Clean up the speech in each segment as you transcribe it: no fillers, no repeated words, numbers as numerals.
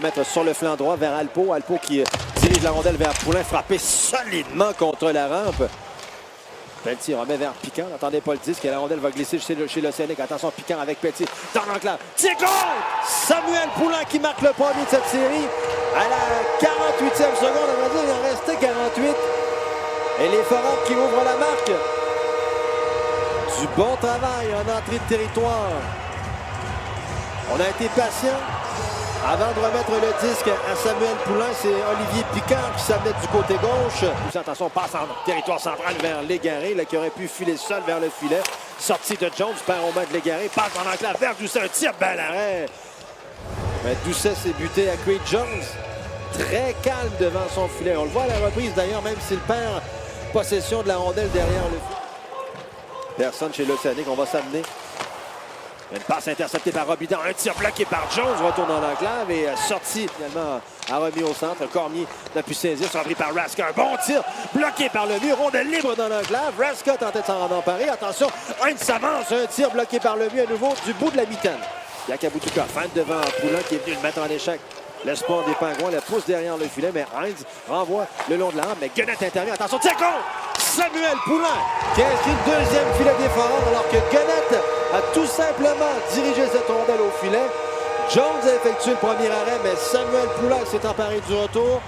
remettre sur le flanc droit vers Alpo. Alpo qui dirige la rondelle vers Poulin, frappé solidement contre la rampe. Pelletier remet vers Piquant. N'attendez pas le disque. La rondelle va glisser chez l'Océanique. Attention, Piquant avec Pelletier. Dans l'enclave. Tir contre! Samuel Poulin qui marque le premier de cette série. À la 48e seconde, on va dire, il en restait 48. Et les Foreurs qui ouvrent la marque. Du bon travail en entrée de territoire. On a été patient. Avant de remettre le disque à Samuel Poulin, c'est Olivier Picard qui s'amenait du côté gauche. Attention, passe en territoire central vers Légaré, qui aurait pu filer seul vers le filet. Sortie de Jones, perd au main de Légaré, passe en enclave vers Doucet, un tir, bel arrêt. Mais Doucet s'est buté à Craig Jones. Très calme devant son filet. On le voit à la reprise d'ailleurs, même s'il perd possession de la rondelle derrière le filet. Personne chez l'Océanique, on va s'amener. Une passe interceptée par Robidan, un tir bloqué par Jones, retourne dans l'enclave et sorti finalement à remis au centre. Cormier n'a pu saisir, surpris par Raska. Un bon tir bloqué par le mur, rondelle libre dans l'enclave. Raska tentait de s'en emparer. Attention, Heinz s'avance, un tir bloqué par le mur à nouveau du bout de la mi-temps. Yakabutuka feinte devant Poulin qui est venu le mettre en échec. L'espoir des Pingouins la pousse derrière le filet, mais Heinz renvoie le long de la rampe. Mais Guenette intervient. Attention, tir contre! Samuel Poulin qui a inscrit le deuxième filet des Foreurs alors que Guenette a tout simplement dirigé cette rondelle au filet. Jones a effectué le premier arrêt, mais Samuel Poulin s'est emparé du retour.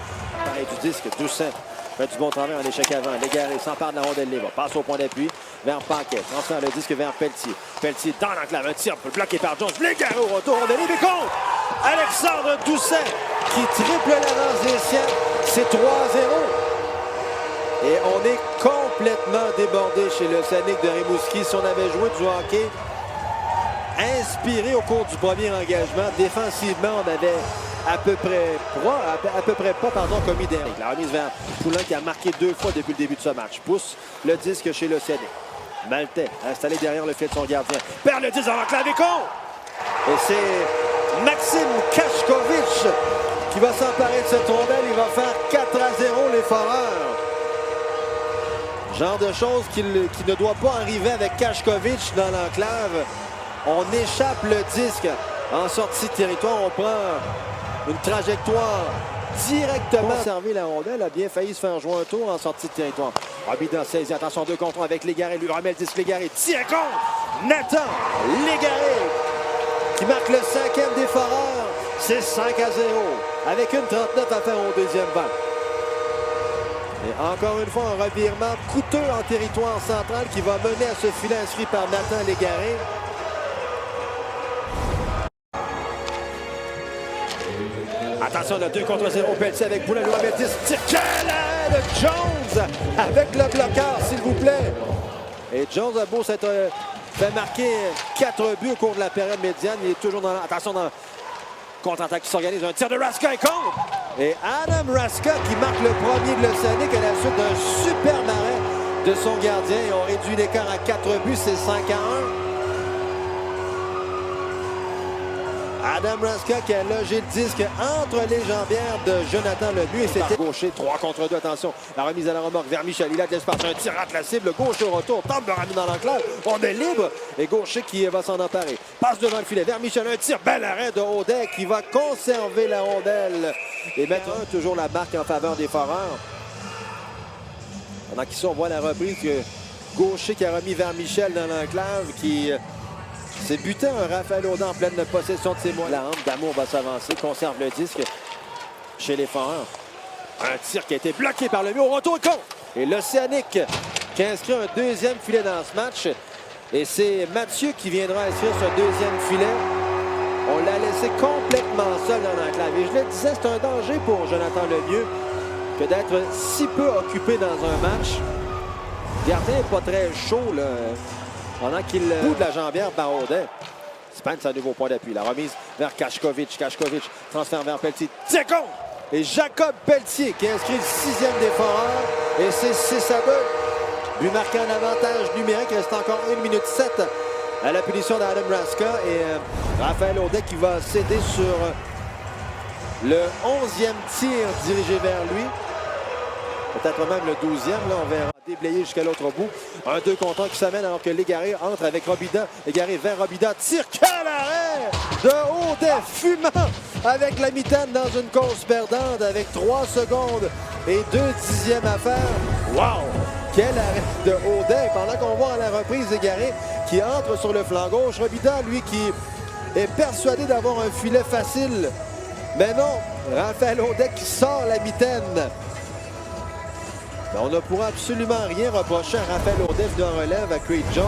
Pareil du disque, Doucet fait du bon travail en échec avant. Légaré s'empare de la rondelle libre, passe au point d'appui vers Paquet, transfère le disque vers Pelletier. Pelletier dans l'enclave, un tir bloqué par Jones. Légaré au retour, rondelle libre et contre Alexandre Doucet qui triple l'avance des siens. C'est 3-0. Et on est complètement débordé chez l'Océanique de Rimouski. Si on avait joué du hockey inspiré au cours du premier engagement, défensivement, on avait à peu près pas commis d'erreur. La remise vers Poulin qui a marqué 2 fois depuis le début de ce match. Pousse le disque chez l'Océanique. Maltais installé derrière le filet de son gardien. Perd le disque dans l'enclave et contre! Et c'est Maxime Kachkovic qui va s'emparer de cette rondelle. Il va faire 4-0 les Foreurs. Genre de choses qui ne doit pas arriver avec Kachkovic dans l'enclave. On échappe le disque en sortie de territoire. On prend une trajectoire directement. Servi la rondelle, a bien failli se faire jouer un tour en sortie de territoire. Robidan saisit, attention 2 contre 1 avec Légaré. Lui remet le disque Légaré. Tire contre Nathan Légaré qui marque le 5e des Foreurs. C'est 5-0 avec une 39 à faire au deuxième banc. Et encore une fois, un revirement coûteux en territoire central qui va mener à ce filet inscrit par Nathan Légaré. Attention, le 2 contre 0, Pelletier avec Poulin, lui remet 10. Tire de Jones avec le bloqueur, s'il vous plaît. Et Jones a beau s'être fait marquer 4 buts au cours de la période médiane. Il est toujours dans attention dans contre-attaque qui s'organise. Un tir de Raska et contre. Et Adam Raska qui marque le premier de l'Océanique à la suite d'un super arrêt de son gardien. Et on réduit l'écart à 4 buts, c'est 5-1. Adam Raska qui a logé le disque entre les jambières de Jonathan Lemieux. Et c'était gaucher, 3 contre 2. Attention, la remise à la remorque vers Michel. Il a de l'espace, un tir rate la cible. Gaucher au retour, tente de ramener dans l'enclave. On est libre. Et Gaucher qui va s'en emparer. Passe devant le filet vers Michel. Un tir, bel arrêt de Audet qui va conserver la rondelle. Et mettre toujours la marque en faveur des Foreurs. Pendant qu'ici, on voit la reprise que Gaucher qui a remis vers Michel dans l'enclave qui... C'est buté un Raphaël Audin en pleine possession de ses moyens. La hampe d'Amour va s'avancer, conserve le disque chez les Foreurs. Un tir qui a été bloqué par le mur. Au retour contre. Et l'Océanique qui a inscrit un deuxième filet dans ce match. Et c'est Mathieu qui viendra inscrire ce deuxième filet. On l'a laissé complètement seul dans l'enclave. Et je le disais, c'est un danger pour Jonathan Lemieux que d'être si peu occupé dans un match. Le gardien n'est pas très chaud, là. Pendant qu'il bout de la jambière par Audet. Spence à nouveau point d'appui. La remise vers Kachkovic. Kachkovic transfère vers Pelletier. Tire contre! Et Jacob Pelletier qui inscrit le 6e des Foreurs. Et c'est 6-2. Lui marquant un avantage numérique. Il reste encore 1 minute 7 à la punition d'Adam Raska. Et Raphaël Audet qui va céder sur le 11e tir dirigé vers lui. Peut-être même le 12e. Là, on verra. Déblayé jusqu'à l'autre bout. Un 2 contre 1 qui s'amène alors que Légaré entre avec Robidan. Légaré vers Robidan. Tire, quel arrêt de Audet fumant avec la mitaine dans une course perdante avec 3 secondes et 2 dixièmes à faire. Wow! Quel arrêt de Audet pendant qu'on voit à la reprise égaré qui entre sur le flanc gauche. Robida, lui, qui est persuadé d'avoir un filet facile. Mais non, Raphaël Audet qui sort la mitaine. Mais on ne pourra absolument rien reprocher à Raphaël Audet de relève à Creed Jones.